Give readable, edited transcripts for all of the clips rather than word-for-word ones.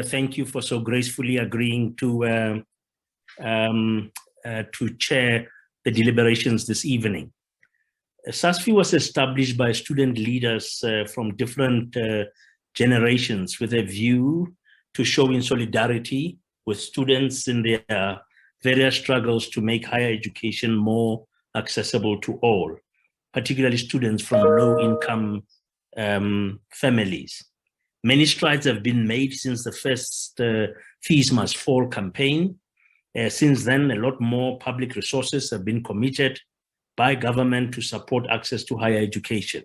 thank you for so gracefully agreeing to chair the deliberations this evening. SASSFE was established by student leaders from different generations with a view to showing solidarity with students in their various struggles to make higher education more accessible to all, particularly students from low-income families. Many strides have been made since the first Fees Must Fall campaign. Since then, a lot more public resources have been committed by government to support access to higher education.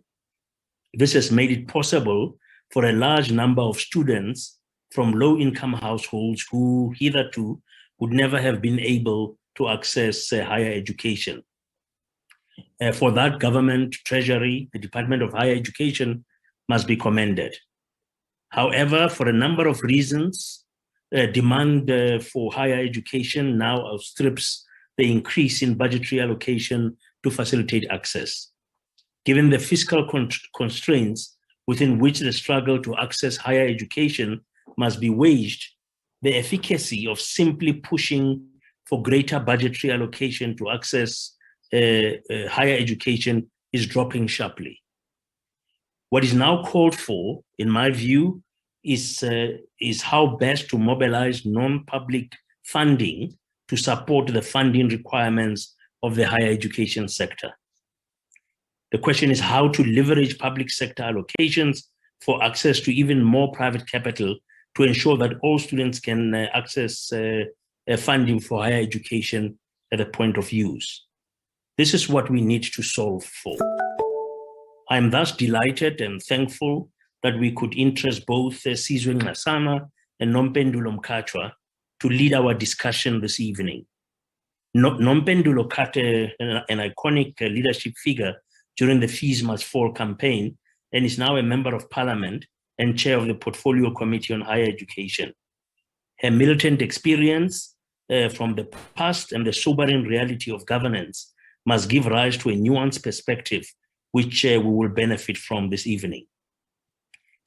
This has made it possible for a large number of students from low-income households who hitherto would never have been able to access higher education. For that, government, Treasury, the Department of Higher Education must be commended. However, for a number of reasons, demand for higher education now outstrips the increase in budgetary allocation to facilitate access. Given the fiscal constraints within which the struggle to access higher education must be waged, the efficacy of simply pushing for greater budgetary allocation to access higher education is dropping sharply. What is now called for, in my view, is how best to mobilize non-public funding to support the funding requirements of the higher education sector. The question is how to leverage public sector allocations for access to even more private capital to ensure that all students can access funding for higher education at the point of use. This is what we need to solve for. I am thus delighted and thankful that we could interest both Sizwe Nxasana and Nompendulo Mkhatshwa to lead our discussion this evening. Nompendulo cut an iconic leadership figure during the Fees Must Fall campaign and is now a member of parliament and chair of the Portfolio Committee on Higher Education. Her militant experience from the past and the sobering reality of governance must give rise to a nuanced perspective which we will benefit from this evening.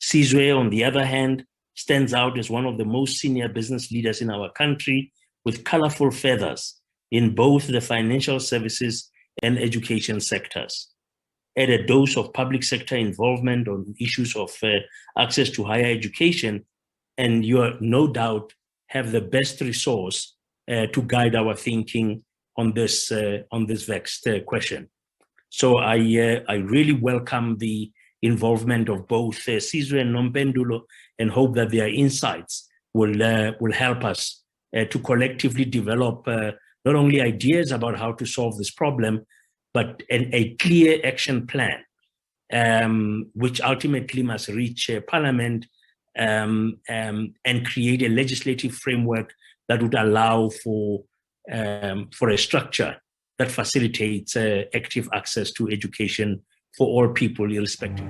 Sizwe, on the other hand, stands out as one of the most senior business leaders in our country with colorful feathers in both the financial services and education sectors. Add a dose of public sector involvement on issues of access to higher education, and you are no doubt have the best resource to guide our thinking on this vexed question. So I really welcome the involvement of both Sizwe and Nompendulo and hope that their insights will help us to collectively develop not only ideas about how to solve this problem, but a clear action plan, which ultimately must reach Parliament and create a legislative framework that would allow for a structure that facilitates active access to education for all people irrespective.